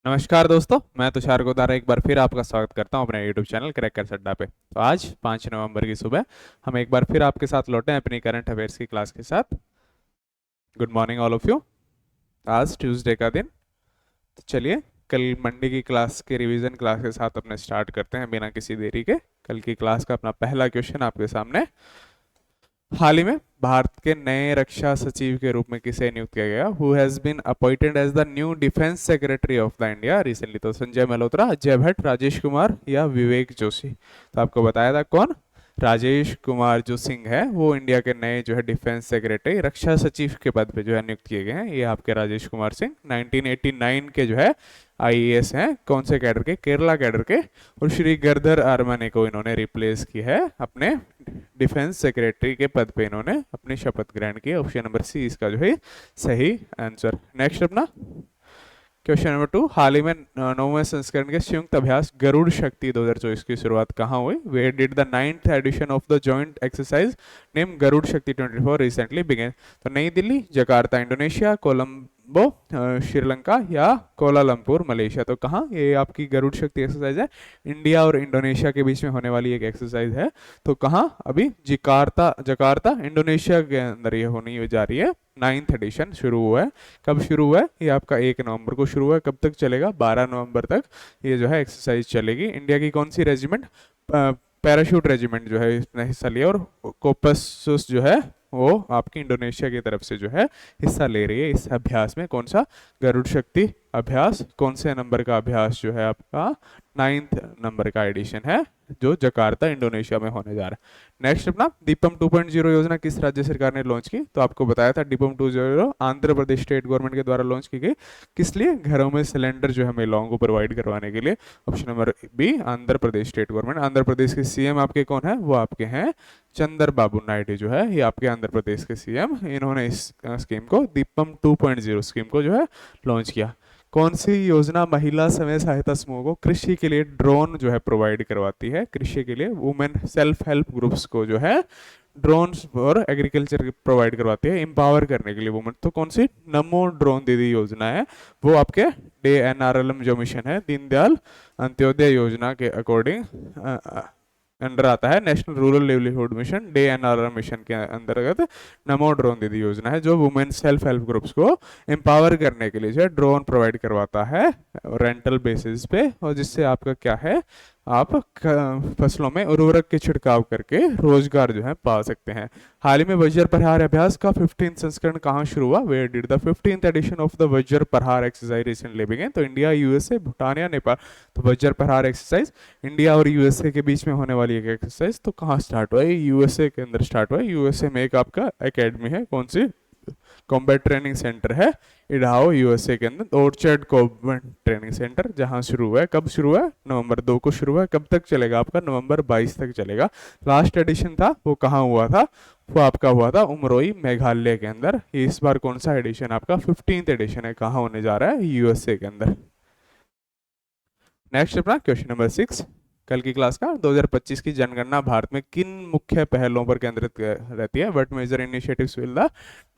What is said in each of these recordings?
नमस्कार दोस्तों, मैं तुषार गोदारा एक बार फिर आपका स्वागत करता हूं अपने यूट्यूब चैनल क्रैकर अड्डा पे। तो आज 5 नवंबर की सुबह हम एक बार फिर आपके साथ लौटे हैं अपनी करंट अफेयर्स की क्लास के साथ। Good morning all of you. आज ट्यूसडे का दिन। तो चलिए कल मंडे की क्लास के रिवीजन क्लास के साथ अपने स्टार्ट करते हैं बिना किसी देरी के। कल की क्लास का अपना पहला क्वेश्चन आपके सामने। हाल ही में भारत के नए रक्षा सचिव के रूप में किसे नियुक्त किया गया? Who has been appointed as the new defence secretary of the India recently? तो संजय मल्होत्रा, अजय भट्ट, राजेश कुमार या विवेक जोशी? तो आपको बताया था कौन? राजेश कुमार जो सिंह है वो इंडिया के नए जो है डिफेंस सेक्रेटरी रक्षा सचिव के पद पे जो है नियुक्त किए गए हैं। ये आपके राजेश कुमार सिंह 1989 के जो है आईएएस हैं। कौन से कैडर के? केरला कैडर के। और श्री गिरधर आर्मने को इन्होंने रिप्लेस किया है अपने डिफेंस सेक्रेटरी के पद पे। इन्होंने अपनी शपथ ग्रहण की। ऑप्शन नंबर सी इसका जो है सही आंसर। नेक्स्ट अपना क्वेश्चन नंबर 2। हाल ही में 9वें संस्करण के संयुक्त अभ्यास गरुड़ शक्ति 2024 की शुरुआत कहाँ हुई? Where did the 9th edition of the joint exercise name Garud Shakti 24 recently begin? तो नई दिल्ली, जकार्ता इंडोनेशिया, कोलंबो श्रीलंका या कोलालमपुर मलेशिया? तो कहाँ ये आपकी गरुड़ शक्ति एक्सरसाइज है? इंडिया और इंडोनेशिया के बीच में होने वाली एक एक्सरसाइज है। तो कहाँ? अभी जकार्ता, जकार्ता इंडोनेशिया के अंदर ये होनी जा रही है। 9th एडिशन शुरू हुआ है। कब शुरू हुआ है? ये आपका 1 नवंबर को शुरू हुआ है। कब तक चलेगा? 12 नवंबर तक ये जो है एक्सरसाइज चलेगी। इंडिया की कौन सी रेजिमेंट? पैराशूट रेजिमेंट जो है इसने हिस्सा लिया। और कोपसस जो है वो आपकी इंडोनेशिया की तरफ से जो है हिस्सा ले रही है इस अभ्यास में। कौन सा? गरुड़ शक्ति अभ्यास। कौन से नंबर का अभ्यास जो है आपका? 9th नंबर का एडिशन है जो जकार्ता इंडोनेशिया में होने जा रहा है। नेक्स्ट अपना दीपम 2.0 योजना किस राज्य सरकार ने लॉन्च की? तो आपको बताया था दीपम 2.0 आंध्र प्रदेश स्टेट गवर्नमेंट के द्वारा लॉन्च की गई। किस लिए? घरों में सिलेंडर जो है महिलाओं को प्रोवाइड करवाने के लिए। Option number B Andhra Pradesh state government. Andhra Pradesh के सीएम आपके कौन है? वो आपके हैं चंद्रबाबू नायडू जो है ये आपके आंध्र प्रदेश के सीएम। इन्होंने इस स्कीम को दीपम 2.0 स्कीम को जो है लॉन्च किया। कौन सी योजना महिला स्वयं सहायता समूह को कृषि के लिए ड्रोन जो है प्रोवाइड करवाती है? कृषि के लिए वुमेन सेल्फ हेल्प ग्रुप्स को जो है ड्रोन्स और एग्रीकल्चर प्रोवाइड करवाती है एम्पावर करने के लिए वुमेन। तो कौन सी? नमो ड्रोन दीदी योजना है वो आपके DNRLM जो मिशन है दीनदयाल अंत्योदय योजना के अकॉर्डिंग अंडर आता है। National rural livelihood mission DNRLM mission के अंतर्गत नमो ड्रोन दीदी योजना है जो वुमेन सेल्फ हेल्प ग्रुप्स को एम्पावर करने के लिए जो है ड्रोन प्रोवाइड करवाता है रेंटल बेसिस पे। और जिससे आपका क्या है, आप फसलों में उर्वरक के छिड़काव करके रोजगार जो है पा सकते हैं। हाल ही में वज्र प्रहार अभ्यास का 15th संस्करण कहाँ शुरू हुआ? Where did the 15th edition of the Vajra Prahar exercise recently begin? तो इंडिया, यूएसए, भूटान या नेपाल? तो वज्र प्रहार एक्सरसाइज इंडिया और यूएसए के बीच में होने वाली एक एक्सरसाइज। तो कहाँ स्टार्ट हुआ है? यूएसए के अंदर स्टार्ट हुआ है। यूएसए में एक आपका एकेडमी है। कौन सी? कॉम्बैट ट्रेनिंग सेंटर है इडाहो यूएसए के अंदर। ऑर्चर्ड कॉम्बैट ट्रेनिंग सेंटर जहां शुरू हुआ है। कब शुरू हुआ है? नवंबर 2 को शुरू हुआ है। कब तक चलेगा आपका? नवंबर 22 तक चलेगा। लास्ट एडिशन था वो कहाँ हुआ था? वो आपका हुआ था उमरोई मेघालय के अंदर। इस बार कौन सा एडिशन आपका? 15th एडिशन है। कहाँ होने जा रहा है? यूएसए के अंदर। नेक्स्ट अपना क्वेश्चन नंबर 6 कल की क्लास का। 2025 की जनगणना भारत में किन मुख्य पहलों पर केंद्रित रहती है? What major initiatives will the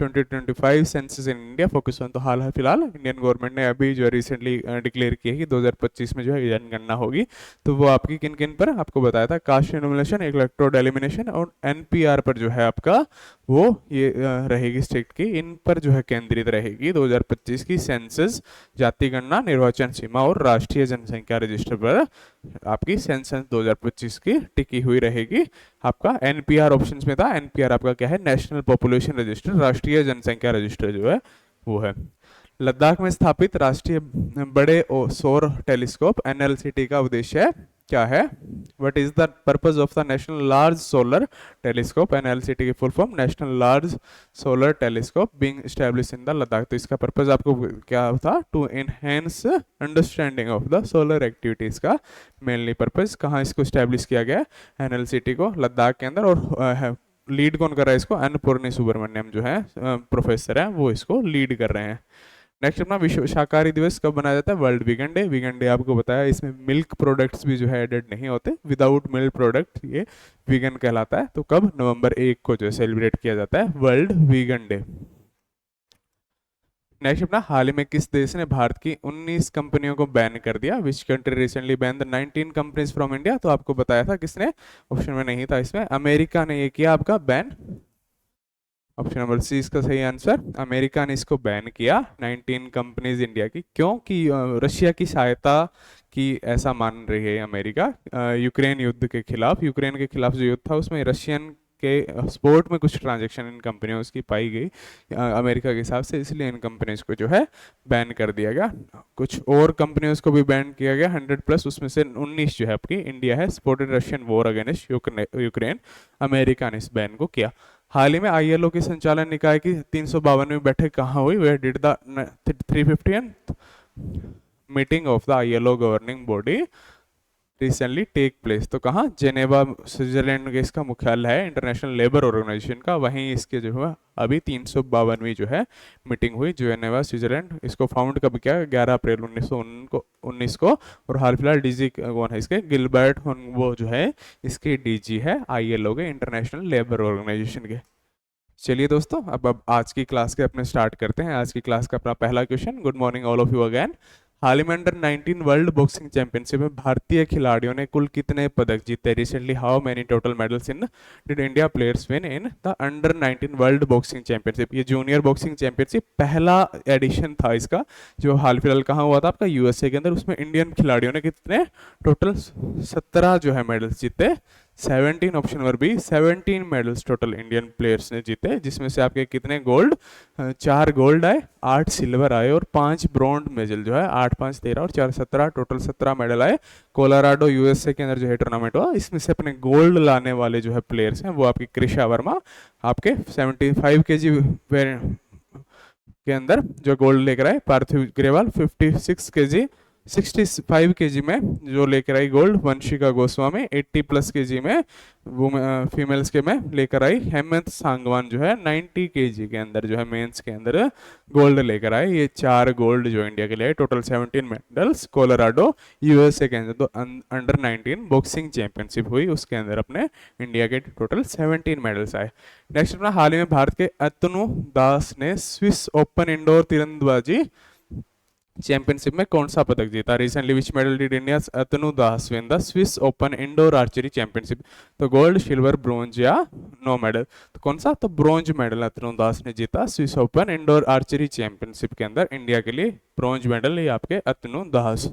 2025 census in India focus on? तो हाल फिलहाल इंडियन गवर्नमेंट ने अभी जो रिसेंटली डिक्लेयर किया है कि 2025 में जो है जनगणना होगी। तो वो आपकी किन किन पर आपको बताया था? कास्ट एनुमरेशन, इलेक्ट्रोड एलिमिनेशन और एनपीआर पर जो है आपका वो ये रहेगी स्टेट की। इन पर जो है केंद्रित रहेगी 2025 की सेंसस, जाति गणना, निर्वाचन सीमा और राष्ट्रीय जनसंख्या रजिस्टर पर आपकी सेंसस 2025 की टिकी हुई रहेगी। आपका एनपीआर ऑप्शंस में था। एनपीआर आपका क्या है? नेशनल पॉपुलेशन रजिस्टर, राष्ट्रीय जनसंख्या रजिस्टर जो है वो है। लद्दाख में स्थापित राष्ट्रीय बड़े सौर टेलीस्कोप एनएलसीटी का उद्देश्य है क्या है? What is the purpose of the national large solar telescope? NLST की full form national large solar telescope being established in the Ladakh. तो इसका पर्पस आपको क्या था? To enhance understanding of the solar activities का मेनली पर्पस। कहाँ इसको establish किया गया? एनएलसीटी को लद्दाख के अंदर। और लीड कौन कर रहा है इसको? अन्नपूर्णी सुब्रमण्यम जो है प्रोफेसर है वो इसको लीड कर रहे हैं। नेक्स्ट अपना विश्व शाकाहारी दिवस कब मनाया जाता है? World vegan day. Vegan day आपको बताया इसमें मिल्क प्रोडक्ट्स भी जो है एडेड नहीं होते। विदाउट मिल्क प्रोडक्ट ये वीगन कहलाता है। तो कब? नवंबर 1 को जो सेलिब्रेट किया जाता है वर्ल्ड वीगन डे। नेक्स्ट अपना, हाल ही में किस देश ने भारत की 19 कंपनियों को बैन कर दिया? Which country recently ban the 19 companies from India? तो आपको बताया था किसने, ऑप्शन में नहीं था इसमें, अमेरिका ने ये किया आपका बैन। ऑप्शन नंबर सी इसका सही आंसर, अमेरिका ने इसको बैन किया 19 कंपनीज इंडिया की। क्यों? कि रशिया की सहायता की ऐसा मान रही है अमेरिका यूक्रेन युद्ध के खिलाफ। यूक्रेन के खिलाफ जो युद्ध था उसमें रशियन के स्पोर्ट में कुछ ट्रांजैक्शन इन कंपनियों की पाई गई अमेरिका के हिसाब से, इसलिए इन कंपनीज को जो है बैन कर दिया गया। कुछ और कंपनियों को भी बैन किया गया 100+, उसमें से 19 जो है आपकी इंडिया है। Supported Russian war against Ukraine, America ने इस बैन को किया। हाल ही में आईएलओ के संचालन निकाय की 352वीं बैठक कहाँ हुई? Where did the 350th meeting of the ILO governing body recently take place? तो कहाँ? जेनेवा स्विट्जरलैंड में इसका मुख्यालय है इंटरनेशनल लेबर ऑर्गेनाइजेशन का, वहीं इसके जो है अभी 352वीं जो है मीटिंग हुई जेनेवा स्विट्जरलैंड। इसको फाउंड कब किया? 11 अप्रैल 1919 को। और हाल फिलहाल डीजी कौन है इसके? गिलबर्ट, वो जो है इसके डीजी है आईएलओ के, इंटरनेशनल लेबर ऑर्गेनाइजेशन के। चलिए दोस्तों, अब आज की क्लास के अपने स्टार्ट करते हैं। आज की क्लास का अपना पहला question. Good morning all of you again. हाल ही में अंडर 19 वर्ल्ड बॉक्सिंग चैंपियनशिप में भारतीय खिलाड़ियों ने कुल कितने पदक जीते? Recently how many total medals in did India players win in the under 19 world boxing championship? ये जूनियर बॉक्सिंग चैंपियनशिप पहला एडिशन था इसका, जो हाल फिलहाल कहाँ हुआ था? आपका यूएसए के अंदर। उसमें इंडियन खिलाड़ियों ने कितने टोटल 17 जो है मेडल्स जीते। 17, option number B, 17 medals total Indian players ने जीते, जिसमें से आपके कितने गोल्ड? 4 गोल्ड आए, 8 सिल्वर आए और 5 ब्रॉन्ज मेडल जो है, 8 5 13 और 4 17, टोटल 17 मेडल आए। कोलोराडो यूएसए के अंदर जो है टूर्नामेंट हुआ, इसमें से अपने गोल्ड लाने वाले जो है प्लेयर्स हैं वो आपकी कृषा वर्मा, आपके 75 kg के अंदर जो गोल्ड लेकर आए। पार्थिव ग्रेवाल 56 kg 65 kg में जो लेकर आई गोल्ड। वंशिका गोस्वामी 80+ kg में वो फीमेल्स के में लेकर आई। हेमंत सांगवान जो है 90 kg के अंदर जो है मेंस के अंदर गोल्ड लेकर आए। ये 4 गोल्ड जो इंडिया के लिए, टोटल 17 मेडल्स कोलोराडो यूएसए के अंदर। तो अंडर 19 बॉक्सिंग चैंपियनशिप हुई, उसके अंदर अपने इंडिया के टोटल 17 मेडल्स आए। नेक्स्ट अपना, हाल ही में भारत के अतनु दास ने स्विस ओपन इंडोर तीरंदाजी चैंपियनशिप में कौन सा पदक जीता? Recently which medal did India Atanu Das win the Swiss open indoor archery championship? तो गोल्ड, सिल्वर, ब्रोंज या नो मेडल? तो कौन सा? तो ब्रोंज मेडल अतनु दास ने जीता Swiss open indoor archery championship के अंदर। इंडिया के लिए ब्रोंज मेडल ये आपके अतनु दास।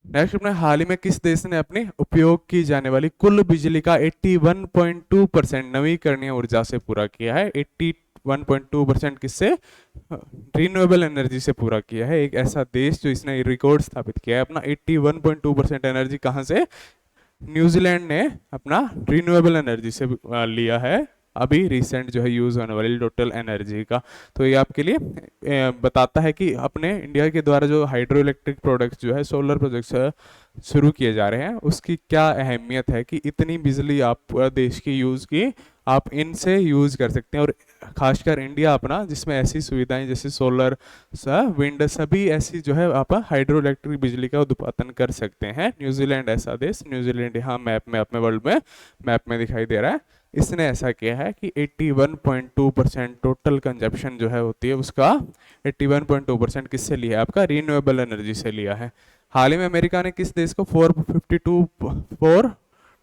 नेक्स्ट अपने, हाल ही में किस देश ने अपनी उपयोग की जाने वाली कुल बिजली का 81.2% नवीकरणीय ऊर्जा से पूरा किया है? 81.2% किससे? रिन्यूएबल एनर्जी से पूरा किया है। एक ऐसा देश जो इसने रिकॉर्ड स्थापित किया है अपना 81.2% एनर्जी कहां से? न्यूजीलैंड ने अपना रिन्यूएबल एनर्जी से लिया है अभी रिसेंट जो है यूज होने वाली टोटल एनर्जी का। तो ये आपके लिए बताता है कि अपने इंडिया के द्वारा जो हाइड्रो इलेक्ट्रिक प्रोडक्ट्स जो है, सोलर प्रोजेक्ट्स शुरू किए जा रहे हैं, उसकी क्या अहमियत है कि इतनी बिजली आप पूरा देश की यूज की आप इनसे यूज कर सकते हैं। और खासकर इंडिया अपना, जिसमें ऐसी सुविधाएं जैसे सोलर, विंड, सभी ऐसी जो है आप हाइड्रो इलेक्ट्रिक बिजली का उत्पादन कर सकते हैं। न्यूजीलैंड ऐसा देश, न्यूजीलैंड यहाँ मैप में अपने वर्ल्ड में मैप में दिखाई दे रहा है। इसने ऐसा किया है कि 81.2% टोटल कंजप्शन जो है होती है उसका 81.2% किससे लिया है? आपका रिन्यूएबल एनर्जी से लिया है। हाल ही में अमेरिका ने किस देश को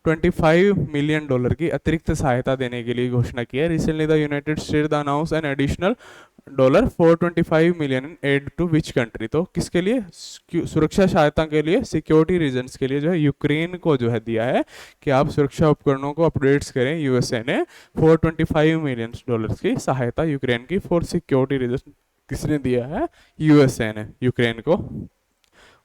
$425 मिलियन की अतिरिक्त सहायता देने के लिए घोषणा की है? Recently the United States announce an additional $425 million aid to which country? तो किसके लिए? सुरक्षा सहायता के लिए, सिक्योरिटी रीजंस के लिए जो है यूक्रेन को जो है दिया है कि आप सुरक्षा उपकरणों को अपडेट्स करें। यूएसए ने $425 मिलियन की सहायता यूक्रेन की फॉर सिक्योरिटी रीजन किसने दिया है? यूएसए ने यूक्रेन को।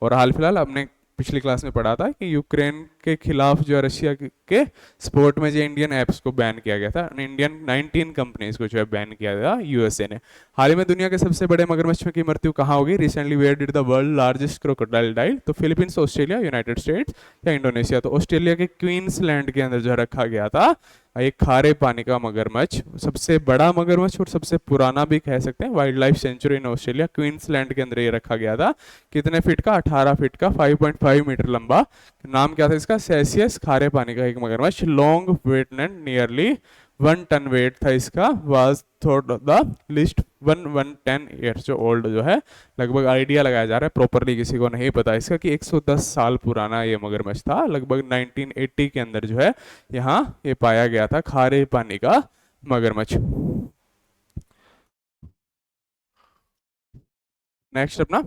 और हाल फिलहाल हमने पिछली क्लास में पढ़ा था कि यूक्रेन के खिलाफ जो रशिया के स्पोर्ट में जो इंडियन ऐप्स को बैन किया गया था, इंडियन 19 कंपनीज को जो है बैन किया गया यूएसए ने। हाल ही में दुनिया के सबसे बड़े मगरमच्छ की मृत्यु कहाँ होगी? Recently where did the world largest crocodile die? तो फिलीपींस, ऑस्ट्रेलिया, यूनाइटेड स्टेट्स या इंडोनेशिया? तो ऑस्ट्रेलिया के क्वींसलैंड के अंदर जो रखा गया था एक खारे पानी का मगरमच्छ, सबसे बड़ा मगरमच्छ और सबसे पुराना भी कह सकते हैं। Wild life sanctuary in Australia, Queensland के अंदर ये रखा गया था। कितने फीट का? 18 फीट का, 5.5 मीटर लंबा। नाम क्या था इसका? सेसियस, खारे पानी का एक मगरमच्छ, long wetland nearly 1 ton weight था इसका, वाज थोड़ा द लिस्ट 110 ईयर्स जो ओल्ड जो है, लगभग आइडिया लगाया जा रहा है, प्रॉपरली किसी को नहीं पता इसका, कि 110 साल पुराना ये मगरमच्छ था। लगभग 1980 के अंदर जो है यहाँ ये पाया गया था, खारे पानी का मगरमच्छ। नेक्स्ट अपना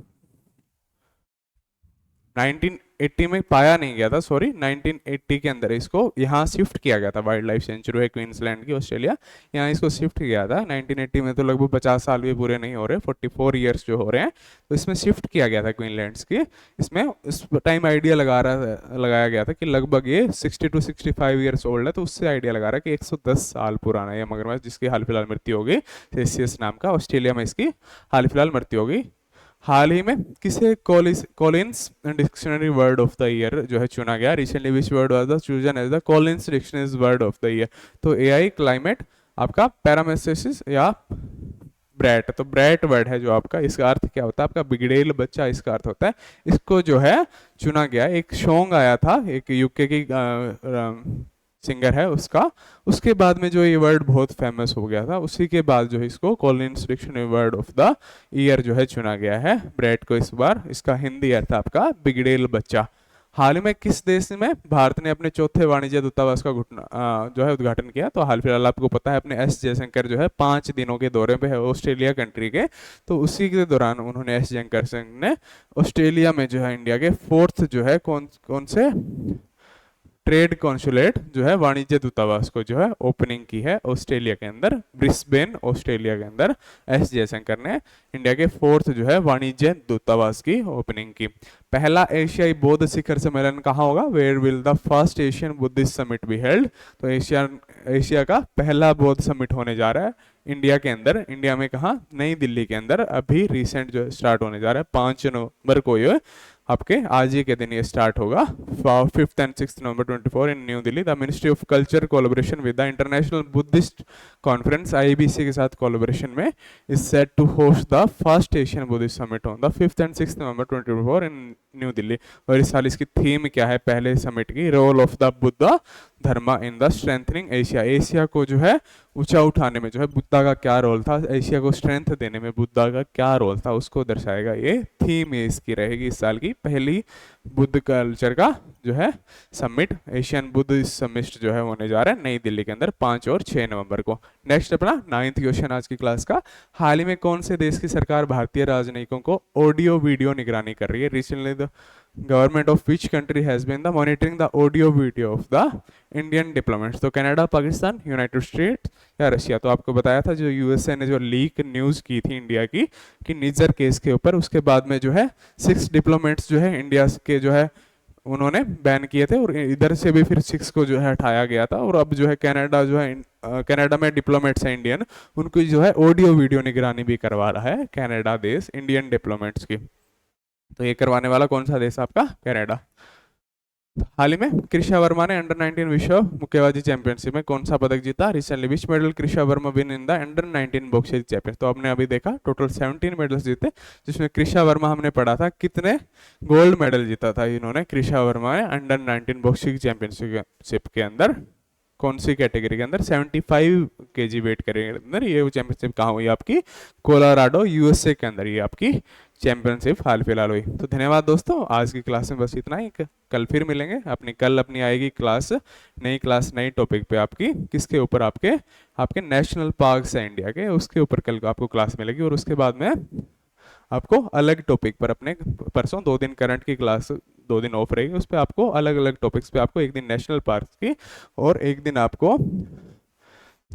1980 में पाया नहीं गया था, सॉरी 1980 के अंदर इसको यहाँ शिफ्ट किया गया था। वाइल्ड लाइफ सेंचुरी है क्वींसलैंड की, ऑस्ट्रेलिया, यहाँ इसको शिफ्ट किया था 1980 में। तो लगभग 50 साल भी पूरे नहीं हो रहे, 44 ईयर्स जो हो रहे हैं, तो इसमें शिफ्ट किया गया था क्वींसलैंड की। इसमें इस टाइम आइडिया लगाया गया था कि लगभग ये 60 to 65 ईयर्स ओल्ड है, तो उससे आइडिया लगा रहा है कि 110 साल पुराना ये मगरमच्छ, जिसकी हाल फिलहाल मृत्यु हो गई, थेसियस नाम का, ऑस्ट्रेलिया में इसकी हाल फिलहाल मृत्यु हो गई। हाल ही में किसे Collins dictionary word of the year जो है चुना गया। Recently which word was the chosen as the Collins dictionary word of the year. तो एआई, क्लाइमेट, आपका पैरामेसिस या ब्रैट। तो ब्रैट वर्ड है जो आपका, इसका अर्थ क्या होता है, आपका बिगड़ेल बच्चा इसका अर्थ होता है। इसको जो है चुना गया, एक सॉन्ग आया था एक यूके की सिंगर है उसका, उसके बाद में जो ये वर्ड बहुत फेमस हो गया था, उसी के बाद जो है इसको Collins dictionary word of the year जो है चुना गया है ब्रैट को इस बार। इसका हिंदी अर्थ आपका बिगड़ेल बच्चा। हाल ही में किस देश में भारत ने अपने चौथे वाणिज्य दूतावास का जो है उद्घाटन किया। तो हाल फिलहाल आपको पता है अपने एस जयशंकर जो है 5 दिनों के दौरे पे है ऑस्ट्रेलिया कंट्री के, तो उसी के दौरान उन्होंने एस जयशंकर सिंह ने ऑस्ट्रेलिया में जो है इंडिया के 4th जो है कौन से ट्रेड कॉन्सुलेट जो है वाणिज्य दूतावास को जो है ओपनिंग की है ऑस्ट्रेलिया के अंदर, ब्रिस्बेन ऑस्ट्रेलिया के अंदर एस जयशंकर ने इंडिया के 4th जो है वाणिज्य दूतावास की ओपनिंग की। पहला एशियाई बौद्ध शिखर सम्मेलन कहाँ होगा, where will the first Asian Buddhist summit be held. तो एशिया का पहला बौद्ध समिट होने जा रहा है इंडिया के अंदर। इंडिया में कहाँ, नई दिल्ली के अंदर, अभी रिसेंट जो स्टार्ट होने जा रहा है 5 नवंबर को ये आपके आज ही के दिन ये स्टार्ट होगा। 5th and 6th November 24 in New Delhi. The ministry of culture collaboration with the international Buddhist conference IBC के साथ कोलैबोरेशन में is set to host the first Asian Buddhist summit on the 5th and 6th November 24 in New Delhi. और इस साल इसकी theme क्या है पहले समिट की, role of the Buddha Dharma in the strengthening Asia. Asia को जो है ऊंचा उठाने में जो है बुद्धा का क्या रोल था, एशिया को स्ट्रेंथ देने में बुद्धा का क्या रोल था, उसको दर्शाएगा। ये थीम ये इसकी रहेगी इस साल की पहली बुद्ध कल्चर का जो है समिट, एशियन बुद्ध समिट जो है होने जा रहा है नई दिल्ली के अंदर 5 और 6 नवंबर को। नेक्स्ट अपना 9th क्वेश्चन आज की क्लास का, हाल ही में कौन से देश की सरकार भारतीय राजनयिकों को ऑडियो वीडियो निगरानी कर रही है। Recently the government of which country has been the monitoring the audio video of the Indian diplomats. तो कनाडा, पाकिस्तान, यूनाइटेड स्टेट्स या रशिया। तो आपको बताया था जो यूएसए ने जो लीक न्यूज़ की थी इंडिया की कि निज्जर केस के ऊपर, उसके बाद में जो है 6 डिप्लोमेट्स जो है इंडिया के जो है उन्होंने बैन किए थे, और इधर से भी फिर 6 को जो है हटाया गया था। और अब जो है कनाडा जो है कनाडा में डिप्लोमेट्स हैं इंडियन, उनको जो है ऑडियो वीडियो निगरानी भी करवा रहा है कनाडा देश इंडियन डिप्लोमेट्स की। तो ये करवाने वाला कौन सा देश आपका, कनाडा। हाल ही में कृषा वर्मा ने अंडर 19 विश्व मुक्केबाजी चैंपियनशिप में कौन सा पदक जीता। Recently which medal Krisha Verma win in the under 19 boxing champion. तो आपने अभी देखा टोटल 17 मेडल्स जीते, जिसमें कृषा वर्मा हमने पढ़ा था कितने गोल्ड मेडल जीता था इन्होंने, कृषा वर्मा ने अंडर 19 बॉक्सिंग चैंपियनशिप के अंदर कौन सी कैटेगरी के अंदर, 75 kg वेट के अंदर। ये चैंपियनशिप कहाँ हुई आपकी, कोलोराडो USA के अंदर ये आपकी चैंपियनशिप हाल फिलहाल हुई। तो धन्यवाद दोस्तों, आज की क्लास में बस इतना ही। कल फिर मिलेंगे, कल अपनी आएगी क्लास, नई क्लास नई टॉपिक पे आपकी, किसके ऊपर, आपके नेशनल पार्क्स है इंडिया के, उसके ऊपर कल को आपको क्लास मिलेगी। और उसके बाद में आपको अलग टॉपिक पर अपने परसों 2 दिन करंट की क्लास, 2 दिन ऑफ रहेगी, उस पर आपको अलग अलग टॉपिक्स पे आपको एक दिन नेशनल पार्क की और एक दिन आपको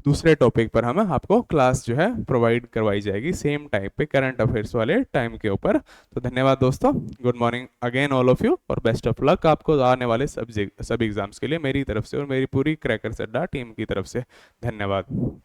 दूसरे टॉपिक पर हम आपको क्लास जो है प्रोवाइड करवाई जाएगी सेम टाइम पे, करंट अफेयर्स वाले टाइम के ऊपर। तो धन्यवाद दोस्तों, good morning again all of you, और बेस्ट ऑफ लक आपको आने वाले सब एग्जाम्स के लिए मेरी तरफ से और मेरी पूरी क्रैकर्स अड्डा टीम की तरफ से। धन्यवाद।